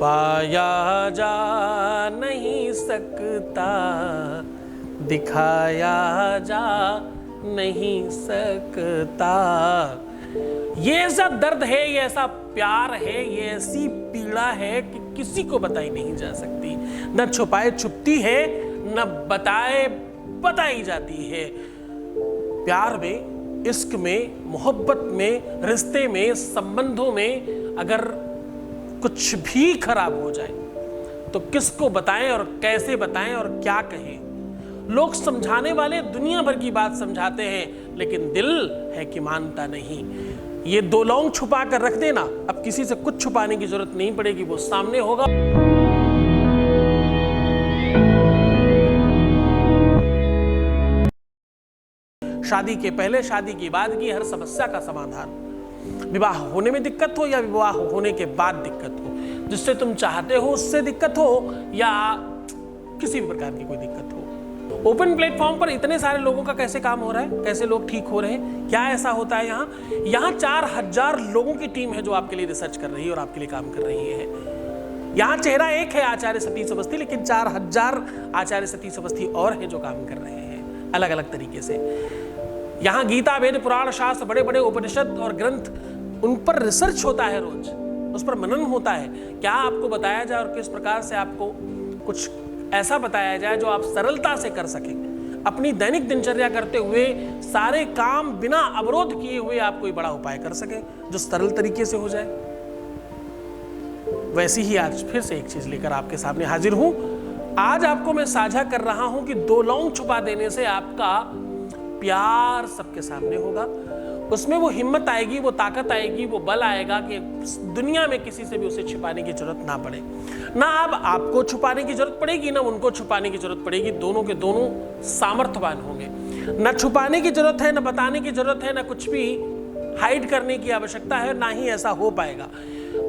छुपाया जा नहीं सकता, दिखाया जा नहीं सकता। ये ऐसा दर्द है, ये ऐसा प्यार है, ये ऐसी पीड़ा है कि किसी को बताई नहीं जा सकती। न छुपाए छुपती है, न बताए बताई जाती है। प्यार में, इश्क में, मोहब्बत में, रिश्ते में, संबंधों में अगर कुछ भी खराब हो जाए तो किसको बताएं और कैसे बताएं और क्या कहें। लोग समझाने वाले दुनिया भर की बात समझाते हैं, लेकिन दिल है कि मानता नहीं। ये दो लौंग छुपा कर रख देना, अब किसी से कुछ छुपाने की जरूरत नहीं पड़ेगी, वो सामने होगा। शादी के पहले, शादी के बाद की हर समस्या का समाधान, विवाह होने में दिक्कत हो या विवाह होने के बाद दिक्कत हो, जिससे तुम चाहते हो उससे दिक्कत हो या किसी भी प्रकार की कोई दिक्कत हो, ओपन प्लेटफॉर्म पर इतने सारे लोगों का कैसे काम हो रहा है, कैसे लोग ठीक हो रहे हैं, क्या ऐसा होता है यहाँ 4000 लोगों की टीम है जो आपके लिए रिसर्च कर रही है और आपके लिए काम कर रही है। यहाँ चेहरा एक है आचार्य सतीश अवस्थी, लेकिन 4000 आचार्य सतीश अवस्थी और हैं जो काम कर रहे हैं अलग अलग तरीके से। यहाँ गीता, वेद, पुराण, शास्त्र, बड़े बड़े उपनिषद और ग्रंथ, उन पर रिसर्च होता है, रोज उस पर मनन होता है। क्या आपको बताया जाए और किस प्रकार से आपको कुछ ऐसा बताया जाए जो आप सरलता से कर सकें, अपनी दैनिक दिनचर्या करते हुए सारे काम बिना अवरोध किए हुए आप कोई बड़ा उपाय कर सकें जो सरल तरीके से हो जाए। वैसी ही आज फिर से एक चीज लेकर आपके सामने हाजिर हूं। आज आपको मैं साझा कर रहा हूं कि दो लौंग छुपा देने से आपका प्यार सबके सामने होगा। उसमें वो हिम्मत आएगी, वो ताकत आएगी, वो बल आएगा कि दुनिया में किसी से भी उसे छुपाने की जरूरत ना पड़े। ना अब आपको छुपाने की जरूरत पड़ेगी, ना उनको छुपाने की जरूरत पड़ेगी। दोनों के दोनों सामर्थ्यवान होंगे। ना छुपाने की जरूरत है, ना बताने की जरूरत है, ना कुछ भी हाइड करने की आवश्यकता है, ना ही ऐसा हो पाएगा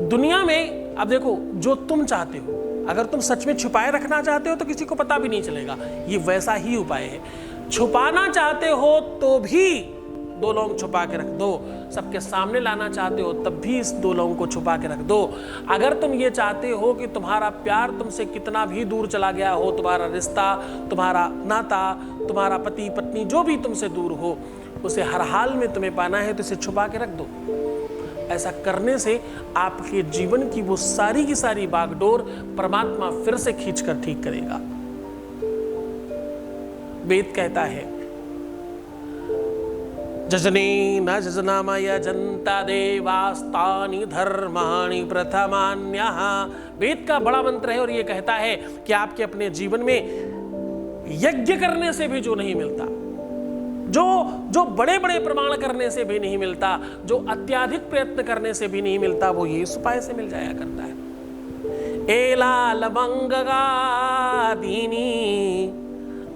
दुनिया में। अब देखो, जो तुम चाहते हो, अगर तुम सच में छुपाए रखना चाहते हो तो किसी को पता भी नहीं चलेगा। ये वैसा ही उपाय है। छुपाना चाहते हो तो भी दो लौंग छुपा के रख दो, सबके सामने लाना चाहते हो तब भी इस दो लौंग को छुपा के रख दो। अगर तुम ये चाहते हो कि तुम्हारा प्यार तुमसे कितना भी दूर चला गया हो, तुम्हारा रिश्ता, तुम्हारा नाता, तुम्हारा पति पत्नी जो भी तुमसे दूर हो, उसे हर हाल में तुम्हें पाना है तो इसे छुपा के रख दो। ऐसा करने से आपके जीवन की वो सारी की सारी बागडोर परमात्मा फिर से खींचकर ठीक करेगा। वेद कहता है, जजने न जजनामय जनता देवास्तानि धर्माणि प्रथमान्यः। वेद का बड़ा मंत्र है और ये कहता है कि आपके अपने जीवन में यज्ञ करने से भी जो नहीं मिलता, जो बड़े बड़े प्रमाण करने से भी नहीं मिलता, जो अत्याधिक प्रयत्न करने से भी नहीं मिलता, वो ये इस उपाय से मिल जाया करता है। एला लवंगगादीनी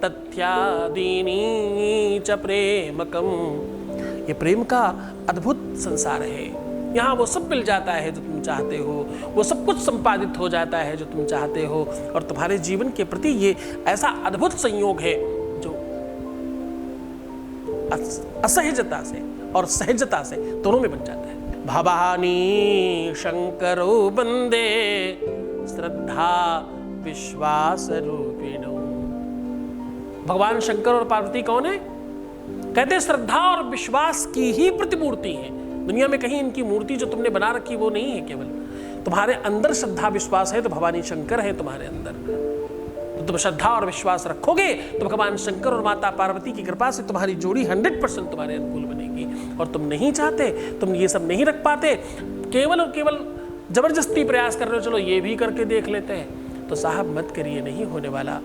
तथ्यादीनी च प्रेमकम। ये प्रेम का अद्भुत संसार है। यहाँ वो सब मिल जाता है जो तुम चाहते हो, वो सब कुछ संपादित हो जाता है जो तुम चाहते हो, और तुम्हारे जीवन के प्रति ये ऐसा अद्भुत संयोग है जो असहजता से और सहजता से दोनों में बन जाता है। भवानी शंकरो वंदे श्रद्धा विश्वास रूपिणो। भगवान शंकर और पार्वती कौन है? कहते हैं श्रद्धा और विश्वास की ही प्रतिमूर्ति है। दुनिया में कहीं इनकी मूर्ति जो तुमने बना रखी वो नहीं है, केवल तुम्हारे अंदर श्रद्धा विश्वास है तो भवानी शंकर है तुम्हारे अंदर। तो तुम श्रद्धा और विश्वास रखोगे तो भगवान शंकर और माता पार्वती की कृपा से तुम्हारी जोड़ी 100% तुम्हारे अनुकूल बनेगी। और तुम नहीं चाहते, तुम ये सब नहीं रख पाते, केवल और केवल जबरदस्ती प्रयास कर रहे हो, चलो ये भी करके देख लेते हैं, तो साहब मत करिए, नहीं होने वाला।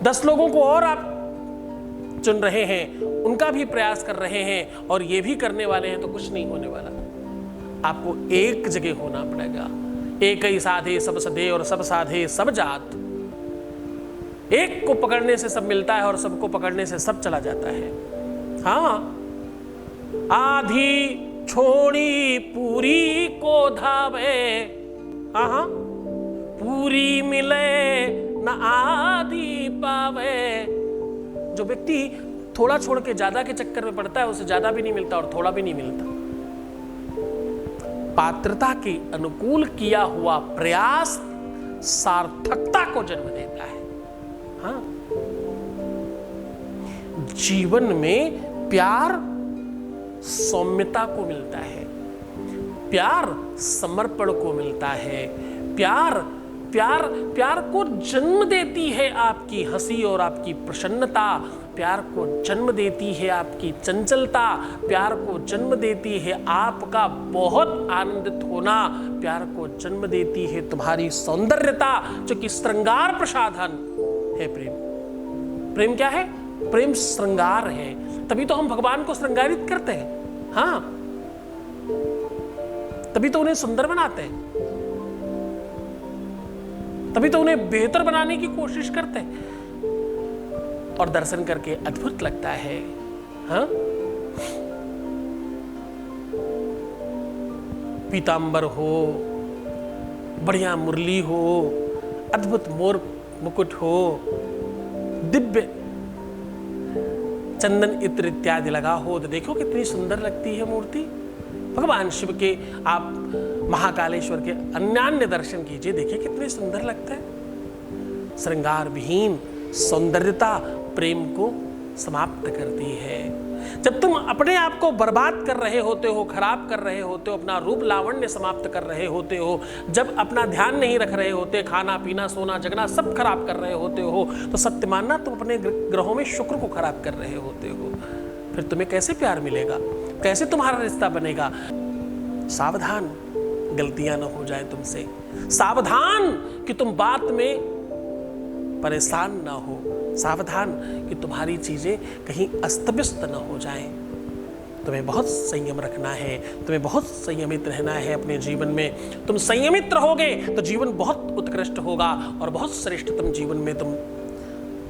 10 लोगों को और आप चुन रहे हैं, उनका भी प्रयास कर रहे हैं और ये भी करने वाले हैं, तो कुछ नहीं होने वाला। आपको एक जगह होना पड़ेगा। एक ही साधे सब सधे और सब साधे सब जात। एक को पकड़ने से सब मिलता है और सबको पकड़ने से सब चला जाता है। हाँ, आधी छोड़ी पूरी को धावे, हाँ, पूरी मिले न आधी पावे। जो व्यक्ति थोड़ा छोड़ के ज्यादा के चक्कर में पड़ता है, उसे ज्यादा भी नहीं मिलता और थोड़ा भी नहीं मिलता। पात्रता के अनुकूल किया हुआ प्रयास सार्थकता को जन्म देता है। हाँ, जीवन में प्यार सौम्यता को मिलता है, प्यार समर्पण को मिलता है, प्यार को जन्म देती है आपकी हंसी और आपकी प्रसन्नता, प्यार को जन्म देती है आपकी चंचलता, प्यार को जन्म देती है आपका बहुत आनंदित होना, प्यार को जन्म देती है तुम्हारी सौंदर्यता, जो कि श्रृंगार प्रसाधन है। प्रेम क्या है? प्रेम श्रृंगार है। तभी तो हम भगवान को श्रृंगारित करते हैं। हाँ, तभी तो उन्हें सुंदर बनाते हैं, तभी तो उन्हें बेहतर बनाने की कोशिश करते हैं, और दर्शन करके अद्भुत लगता है। हाँ, पीतांबर हो, बढ़िया मुरली हो, अद्भुत मोर मुकुट हो, दिव्य चंदन इत्र इत्यादि लगा हो, तो देखो कितनी सुंदर लगती है मूर्ति। भगवान शिव के आप महाकालेश्वर के अन्यान्य दर्शन कीजिए, देखिए कितने सुंदर लगते हैं। श्रृंगार विहीन सौंदर्यता प्रेम को समाप्त करती है। जब तुम अपने आप को बर्बाद कर रहे होते हो, खराब कर रहे होते हो, अपना रूप लावण्य समाप्त कर रहे होते हो, जब अपना ध्यान नहीं रख रहे होते, खाना पीना सोना जगना सब खराब कर रहे होते हो, तो सत्य मानना तुम अपने ग्रहों में शुक्र को खराब कर रहे होते हो। फिर तुम्हें कैसे प्यार मिलेगा, कैसे तुम्हारा रिश्ता बनेगा? सावधान गलतियां न हो जाए तुमसे, सावधान कि तुम बात में परेशान ना हो, सावधान कि तुम्हारी चीजें कहीं अस्त व्यस्त न हो जाएं। तुम्हें बहुत संयम रखना है, तुम्हें बहुत संयमित रहना है अपने जीवन में। तुम संयमित रहोगे तो जीवन बहुत उत्कृष्ट होगा और बहुत श्रेष्ठतम जीवन में तुम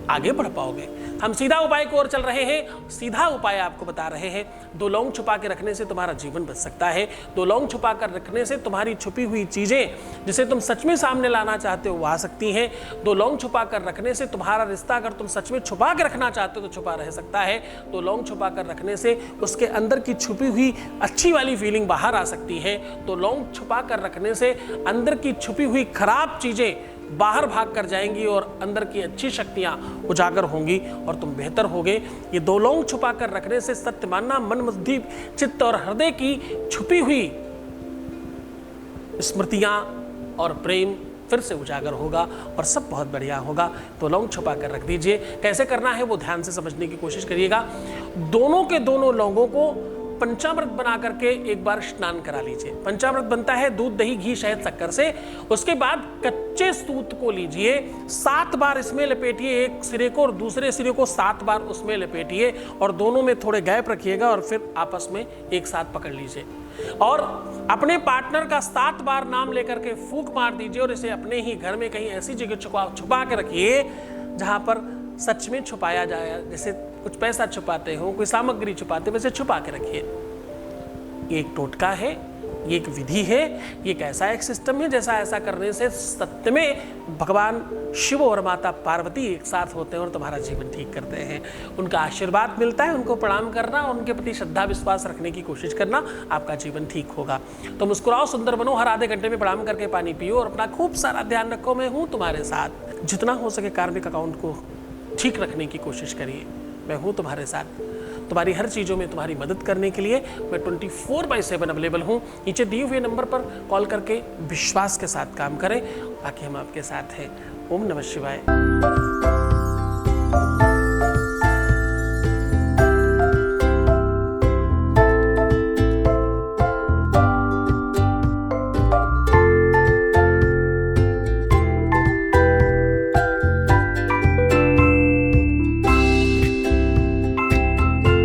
आगे बढ़ पाओगे। हम सीधा उपाय की ओर चल रहे हैं, सीधा उपाय आपको बता रहे हैं। 2 लौंग छुपा के रखने से तुम्हारा जीवन बच सकता है। 2 लौंग छुपा कर रखने से तुम्हारी छुपी हुई चीजें जिसे तुम सच में सामने लाना चाहते हो वो आ सकती हैं। 2 लौंग छुपा कर रखने से तुम्हारा रिश्ता अगर तुम सच में छुपा के रखना चाहते हो तो छुपा रह सकता है। 2 लौंग छुपा कर रखने से उसके अंदर की छुपी हुई अच्छी वाली फीलिंग बाहर आ सकती है। 2 लौंग छुपा कर रखने से अंदर की छुपी हुई खराब चीजें बाहर भाग कर जाएंगी और अंदर की अच्छी शक्तियां उजागर होंगी और तुम बेहतर होगे। ये 2 लौंग छुपा कर रखने से सत्य मानना मन बुद्धि चित्त और हृदय की छुपी हुई स्मृतियां और प्रेम फिर से उजागर होगा और सब बहुत बढ़िया होगा। 2 लौंग छुपा कर रख दीजिए। कैसे करना है वो ध्यान से समझने की कोशिश करिएगा। दोनों के दोनों लौंगों को पंचामृत बना करके एक बार स्नान करा लीजिए। पंचामृत बनता है दूध दही घी शहद शक्कर से। उसके बाद कच्चे सूत को लीजिए, 7 बार इसमें लपेटिए, एक सिरे को और दूसरे सिरे को 7 बार उसमें लपेटिए और दोनों में थोड़े गैप रखिएगा और फिर आपस में एक साथ पकड़ लीजिए और अपने पार्टनर का 7 बार नाम लेकर के फूंक मार दीजिए और इसे अपने ही घर में कहीं ऐसी जगह छुपा के रखिए जहां पर सच में छुपाया जाए। जैसे कुछ पैसा छुपाते हो, कोई सामग्री छुपाते, वैसे छुपा के रखिए। ये एक टोटका है, ये एक विधि है, ये एक ऐसा एक सिस्टम है जैसा ऐसा करने से सत्य में भगवान शिव और माता पार्वती एक साथ होते हैं और तुम्हारा जीवन ठीक करते हैं। उनका आशीर्वाद मिलता है, उनको प्रणाम करना, उनके प्रति श्रद्धा विश्वास रखने की कोशिश करना, आपका जीवन ठीक होगा। तो मुस्कुराओ, सुंदर बनो, हर आधे घंटे में प्रणाम करके पानी पियो और अपना खूब सारा ध्यान रखो। मैं हूँ तुम्हारे साथ। जितना हो सके कार्मिक अकाउंट को ठीक रखने की कोशिश करिए। मैं हूँ तुम्हारे साथ। तुम्हारी हर चीज़ों में तुम्हारी मदद करने के लिए मैं 24/7 अवेलेबल हूँ। नीचे दिए हुए नंबर पर कॉल करके विश्वास के साथ काम करें, बाकी हम आपके साथ हैं। ओम नमः शिवाय।